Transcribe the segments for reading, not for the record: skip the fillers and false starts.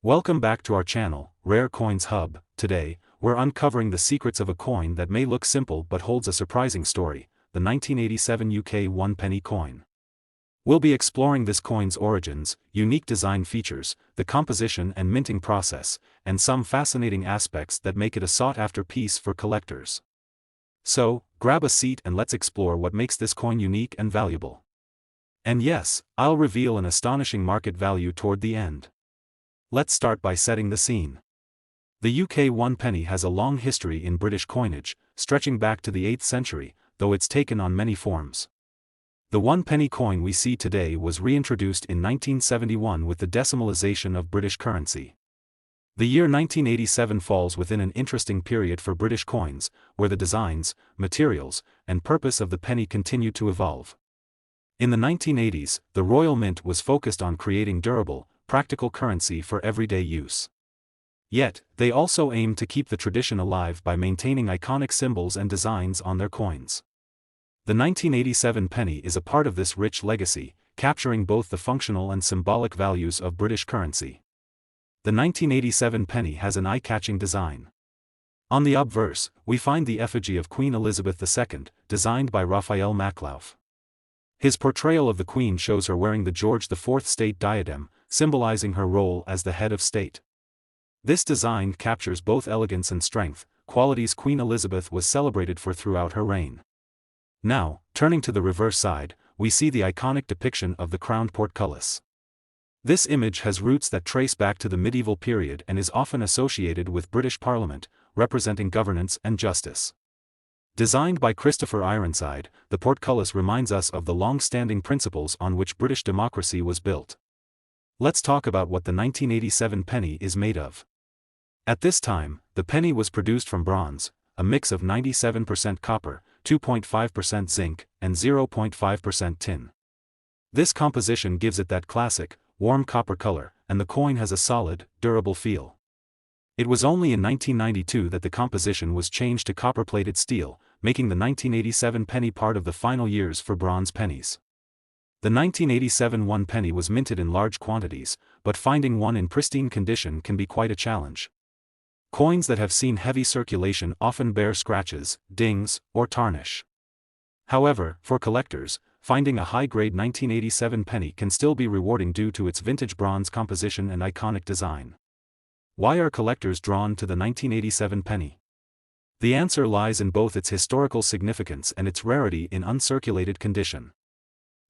Welcome back to our channel, Rare Coins Hub. Today, we're uncovering the secrets of a coin that may look simple but holds a surprising story, the 1987 UK 1 penny coin. We'll be exploring this coin's origins, unique design features, the composition and minting process, and some fascinating aspects that make it a sought-after piece for collectors. So, grab a seat and let's explore what makes this coin unique and valuable. And yes, I'll reveal an astonishing market value toward the end. Let's start by setting the scene. The UK 1 penny has a long history in British coinage, stretching back to the 8th century, though it's taken on many forms. The 1 penny coin we see today was reintroduced in 1971 with the decimalization of British currency. The year 1987 falls within an interesting period for British coins, where the designs, materials, and purpose of the penny continue to evolve. In the 1980s, the Royal Mint was focused on creating durable, practical currency for everyday use. Yet, they also aimed to keep the tradition alive by maintaining iconic symbols and designs on their coins. The 1987 penny is a part of this rich legacy, capturing both the functional and symbolic values of British currency. The 1987 penny has an eye-catching design. On the obverse, we find the effigy of Queen Elizabeth II, designed by Raphael Maklauf. His portrayal of the Queen shows her wearing the George IV state diadem, symbolizing her role as the head of state. This design captures both elegance and strength, qualities Queen Elizabeth was celebrated for throughout her reign. Now, turning to the reverse side, we see the iconic depiction of the crowned portcullis. This image has roots that trace back to the medieval period and is often associated with British Parliament, representing governance and justice. Designed by Christopher Ironside, the portcullis reminds us of the long-standing principles on which British democracy was built. Let's talk about what the 1987 penny is made of. At this time, the penny was produced from bronze, a mix of 97% copper, 2.5% zinc, and 0.5% tin. This composition gives it that classic, warm copper color, and the coin has a solid, durable feel. It was only in 1992 that the composition was changed to copper-plated steel, making the 1987 penny part of the final years for bronze pennies. The 1987 1 penny was minted in large quantities, but finding one in pristine condition can be quite a challenge. Coins that have seen heavy circulation often bear scratches, dings, or tarnish. However, for collectors, finding a high-grade 1987 penny can still be rewarding due to its vintage bronze composition and iconic design. Why are collectors drawn to the 1987 penny? The answer lies in both its historical significance and its rarity in uncirculated condition.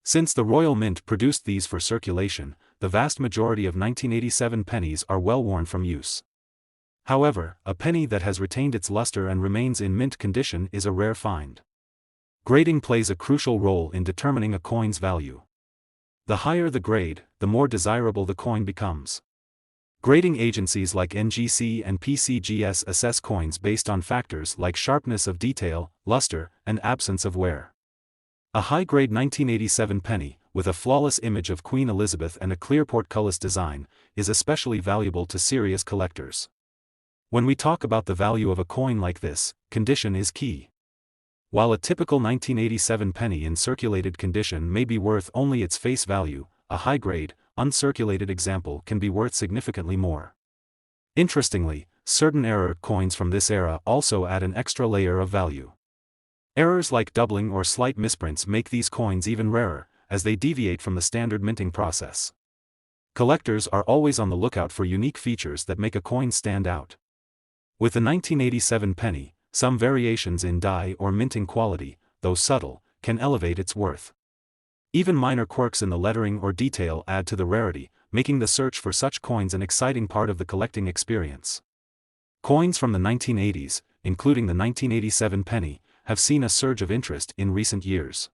Since the Royal Mint produced these for circulation, the vast majority of 1987 pennies are well worn from use. However, a penny that has retained its luster and remains in mint condition is a rare find. Grading plays a crucial role in determining a coin's value. The higher the grade, the more desirable the coin becomes. Grading agencies like NGC and PCGS assess coins based on factors like sharpness of detail, luster, and absence of wear. A high-grade 1987 penny, with a flawless image of Queen Elizabeth and a clear portcullis design, is especially valuable to serious collectors. When we talk about the value of a coin like this, condition is key. While a typical 1987 penny in circulated condition may be worth only its face value, a high-grade, uncirculated example can be worth significantly more. Interestingly, certain error coins from this era also add an extra layer of value. Errors like doubling or slight misprints make these coins even rarer, as they deviate from the standard minting process. Collectors are always on the lookout for unique features that make a coin stand out. With the 1987 penny, some variations in die or minting quality, though subtle, can elevate its worth. Even minor quirks in the lettering or detail add to the rarity, making the search for such coins an exciting part of the collecting experience. Coins from the 1980s, including the 1987 penny, have seen a surge of interest in recent years.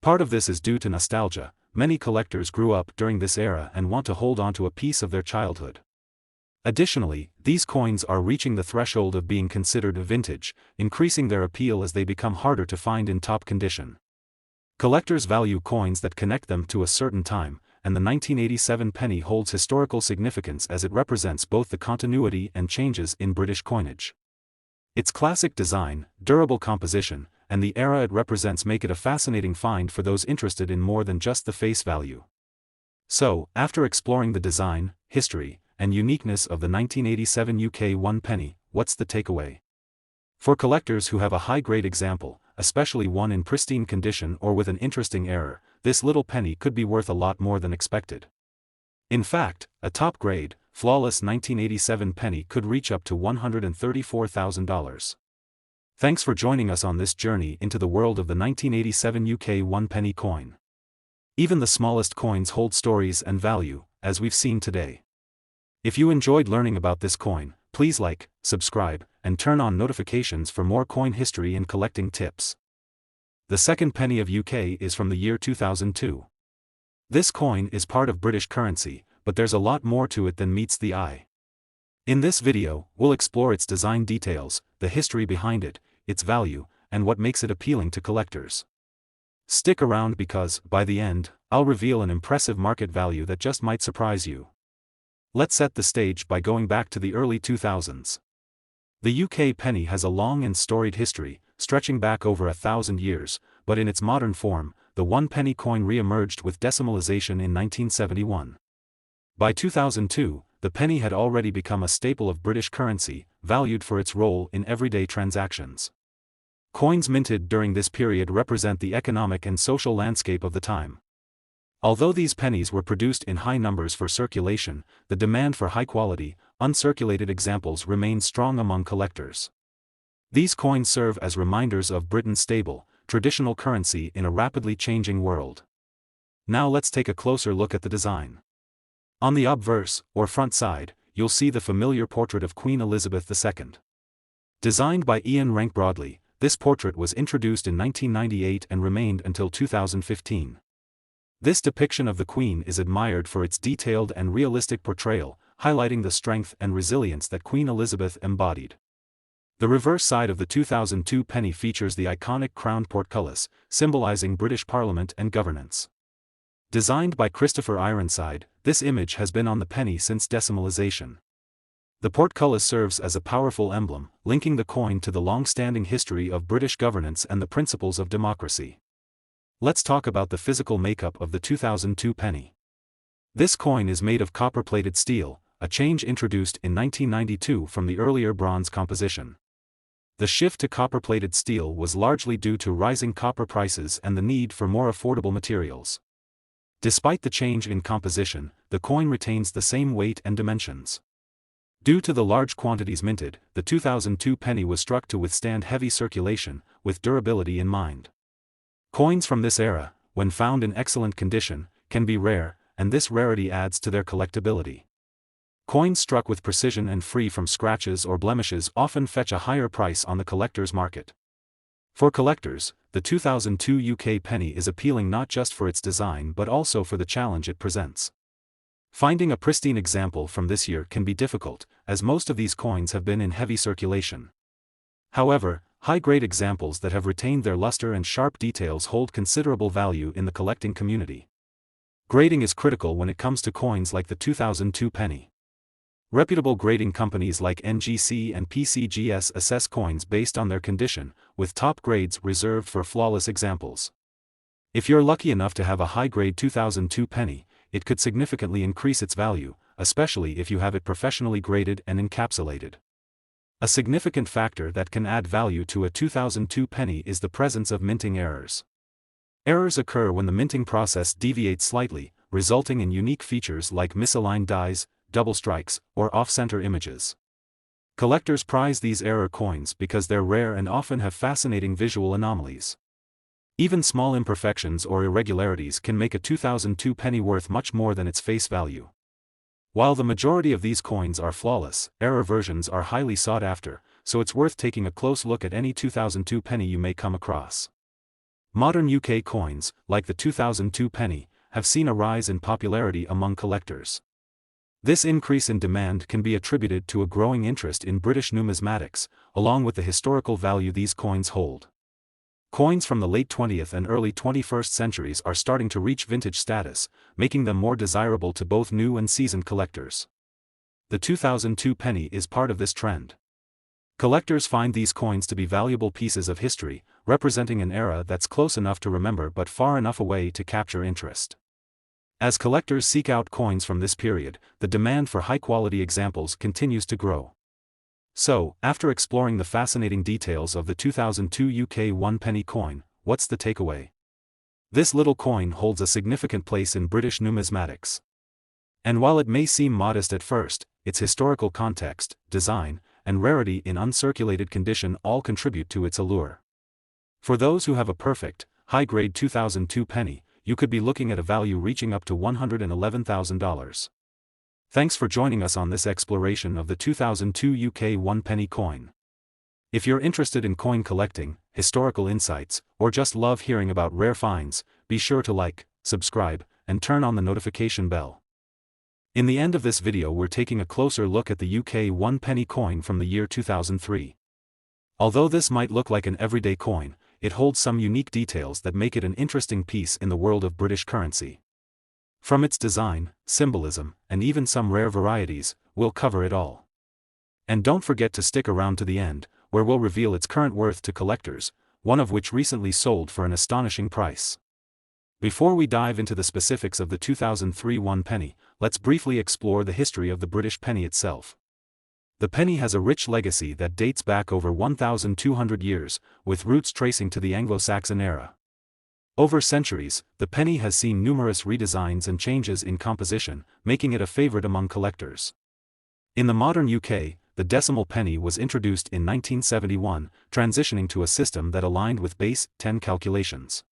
Part of this is due to nostalgia. Many collectors grew up during this era and want to hold on to a piece of their childhood. Additionally, these coins are reaching the threshold of being considered vintage, increasing their appeal as they become harder to find in top condition. Collectors value coins that connect them to a certain time, and the 1987 penny holds historical significance as it represents both the continuity and changes in British coinage. Its classic design, durable composition, and the era it represents make it a fascinating find for those interested in more than just the face value. So, after exploring the design, history, and uniqueness of the 1987 UK 1 penny. What's the takeaway? For collectors who have a high-grade example, especially one in pristine condition or with an interesting error, this little penny could be worth a lot more than expected. In fact, a top-grade, flawless 1987 penny could reach up to $134,000. Thanks for joining us on this journey into the world of the 1987 UK 1 penny coin. Even the smallest coins hold stories and value, as we've seen today. If you enjoyed learning about this coin, please like, subscribe, and turn on notifications for more coin history and collecting tips. The second penny of UK is from the year 2002. This coin is part of British currency, but there's a lot more to it than meets the eye. In this video, we'll explore its design details, the history behind it, its value, and what makes it appealing to collectors. Stick around because, by the end, I'll reveal an impressive market value that just might surprise you. Let's set the stage by going back to the early 2000s. The UK penny has a long and storied history, stretching back over 1,000 years, but in its modern form, the 1 penny coin re-emerged with decimalization in 1971. By 2002, the penny had already become a staple of British currency, valued for its role in everyday transactions. Coins minted during this period represent the economic and social landscape of the time. Although these pennies were produced in high numbers for circulation, the demand for high-quality, uncirculated examples remained strong among collectors. These coins serve as reminders of Britain's stable, traditional currency in a rapidly changing world. Now let's take a closer look at the design. On the obverse, or front side, you'll see the familiar portrait of Queen Elizabeth II. Designed by Ian Rank Broadley, this portrait was introduced in 1998 and remained until 2015. This depiction of the Queen is admired for its detailed and realistic portrayal, highlighting the strength and resilience that Queen Elizabeth embodied. The reverse side of the 2002 penny features the iconic crowned portcullis, symbolizing British Parliament and governance. Designed by Christopher Ironside, this image has been on the penny since decimalization. The portcullis serves as a powerful emblem, linking the coin to the long-standing history of British governance and the principles of democracy. Let's talk about the physical makeup of the 2002 penny. This coin is made of copper-plated steel, a change introduced in 1992 from the earlier bronze composition. The shift to copper-plated steel was largely due to rising copper prices and the need for more affordable materials. Despite the change in composition, the coin retains the same weight and dimensions. Due to the large quantities minted, the 2002 penny was struck to withstand heavy circulation, with durability in mind. Coins from this era, when found in excellent condition, can be rare, and this rarity adds to their collectability. Coins struck with precision and free from scratches or blemishes often fetch a higher price on the collector's market. For collectors, the 2002 UK penny is appealing not just for its design but also for the challenge it presents. Finding a pristine example from this year can be difficult, as most of these coins have been in heavy circulation. However, high-grade examples that have retained their luster and sharp details hold considerable value in the collecting community. Grading is critical when it comes to coins like the 2002 penny. Reputable grading companies like NGC and PCGS assess coins based on their condition, with top grades reserved for flawless examples. If you're lucky enough to have a high-grade 2002 penny, it could significantly increase its value, especially if you have it professionally graded and encapsulated. A significant factor that can add value to a 2002 penny is the presence of minting errors. Errors occur when the minting process deviates slightly, resulting in unique features like misaligned dies, double strikes, or off-center images. Collectors prize these error coins because they're rare and often have fascinating visual anomalies. Even small imperfections or irregularities can make a 2002 penny worth much more than its face value. While the majority of these coins are flawless, error versions are highly sought after, so it's worth taking a close look at any 2002 penny you may come across. Modern UK coins, like the 2002 penny, have seen a rise in popularity among collectors. This increase in demand can be attributed to a growing interest in British numismatics, along with the historical value these coins hold. Coins from the late 20th and early 21st centuries are starting to reach vintage status, making them more desirable to both new and seasoned collectors. The 2002 penny is part of this trend. Collectors find these coins to be valuable pieces of history, representing an era that's close enough to remember but far enough away to capture interest. As collectors seek out coins from this period, the demand for high-quality examples continues to grow. So, after exploring the fascinating details of the 2002 UK 1 penny coin, what's the takeaway? This little coin holds a significant place in British numismatics. And while it may seem modest at first, its historical context, design, and rarity in uncirculated condition all contribute to its allure. For those who have a perfect, high-grade 2002 penny, you could be looking at a value reaching up to $111,000. Thanks for joining us on this exploration of the 2002 UK 1 penny coin. If you're interested in coin collecting, historical insights, or just love hearing about rare finds, be sure to like, subscribe, and turn on the notification bell. In the end of this video we're taking a closer look at the UK 1 penny coin from the year 2003. Although this might look like an everyday coin, it holds some unique details that make it an interesting piece in the world of British currency. From its design, symbolism, and even some rare varieties, we'll cover it all. And don't forget to stick around to the end, where we'll reveal its current worth to collectors, one of which recently sold for an astonishing price. Before we dive into the specifics of the 2003 1 penny, let's briefly explore the history of the British penny itself. The penny has a rich legacy that dates back over 1,200 years, with roots tracing to the Anglo-Saxon era. Over centuries, the penny has seen numerous redesigns and changes in composition, making it a favorite among collectors. In the modern UK, the decimal penny was introduced in 1971, transitioning to a system that aligned with base 10 calculations.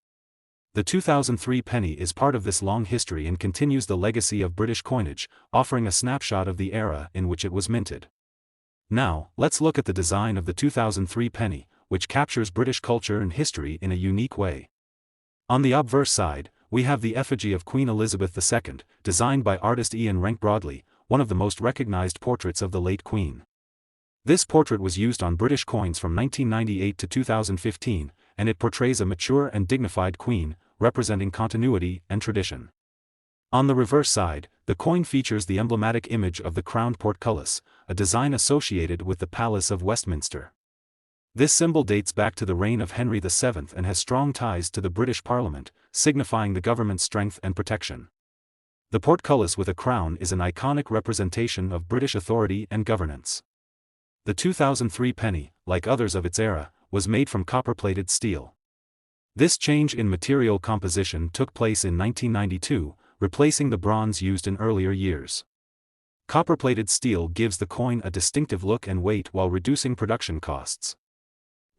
The 2003 penny is part of this long history and continues the legacy of British coinage, offering a snapshot of the era in which it was minted. Now, let's look at the design of the 2003 penny, which captures British culture and history in a unique way. On the obverse side, we have the effigy of Queen Elizabeth II, designed by artist Ian Rank Broadley, one of the most recognized portraits of the late Queen. This portrait was used on British coins from 1998 to 2015, and it portrays a mature and dignified queen, representing continuity and tradition. On the reverse side, the coin features the emblematic image of the crowned portcullis, a design associated with the Palace of Westminster. This symbol dates back to the reign of Henry VII and has strong ties to the British Parliament, signifying the government's strength and protection. The portcullis with a crown is an iconic representation of British authority and governance. The 2003 penny, like others of its era, was made from copper-plated steel. This change in material composition took place in 1992, replacing the bronze used in earlier years. Copper-plated steel gives the coin a distinctive look and weight while reducing production costs.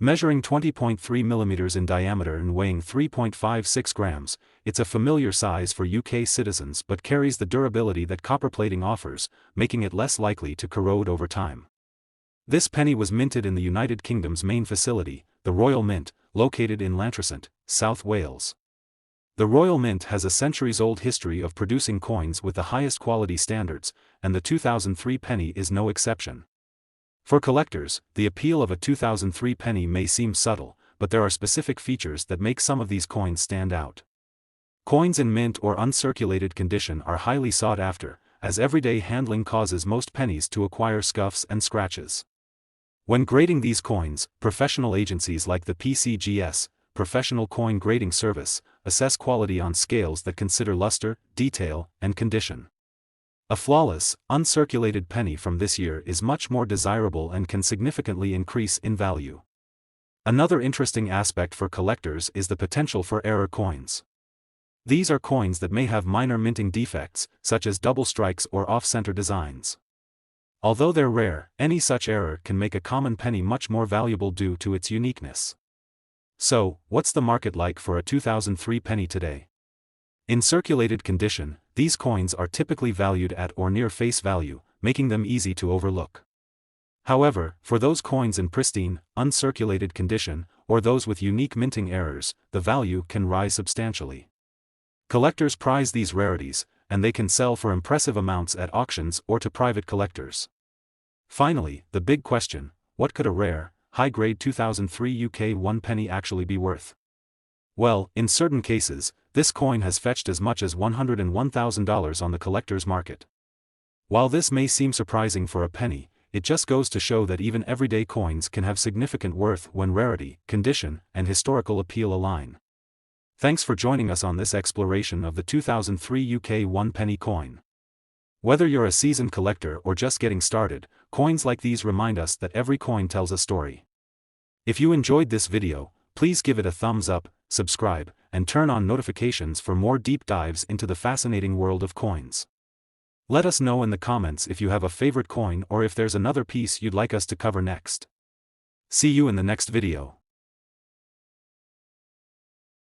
Measuring 20.3 mm in diameter and weighing 3.56 grams, it's a familiar size for UK citizens but carries the durability that copper plating offers, making it less likely to corrode over time. This penny was minted in the United Kingdom's main facility, the Royal Mint, located in Llantrisant, South Wales. The Royal Mint has a centuries-old history of producing coins with the highest quality standards, and the 2003 penny is no exception. For collectors, the appeal of a 2003 penny may seem subtle, but there are specific features that make some of these coins stand out. Coins in mint or uncirculated condition are highly sought after, as everyday handling causes most pennies to acquire scuffs and scratches. When grading these coins, professional agencies like the PCGS, Professional Coin Grading Service, assess quality on scales that consider luster, detail, and condition. A flawless, uncirculated penny from this year is much more desirable and can significantly increase in value. Another interesting aspect for collectors is the potential for error coins. These are coins that may have minor minting defects, such as double strikes or off-center designs. Although they're rare, any such error can make a common penny much more valuable due to its uniqueness. So, what's the market like for a 2003 penny today? In circulated condition, these coins are typically valued at or near face value, making them easy to overlook. However, for those coins in pristine, uncirculated condition, or those with unique minting errors, the value can rise substantially. Collectors prize these rarities, and they can sell for impressive amounts at auctions or to private collectors. Finally, the big question: what could a rare, high-grade 2003 UK 1 penny actually be worth? Well, in certain cases, this coin has fetched as much as $101,000 on the collector's market. While this may seem surprising for a penny, it just goes to show that even everyday coins can have significant worth when rarity, condition, and historical appeal align. Thanks for joining us on this exploration of the 2003 UK 1 penny coin. Whether you're a seasoned collector or just getting started, coins like these remind us that every coin tells a story. If you enjoyed this video, please give it a thumbs up, subscribe, and turn on notifications for more deep dives into the fascinating world of coins. Let us know in the comments if you have a favorite coin or if there's another piece you'd like us to cover next. See you in the next video.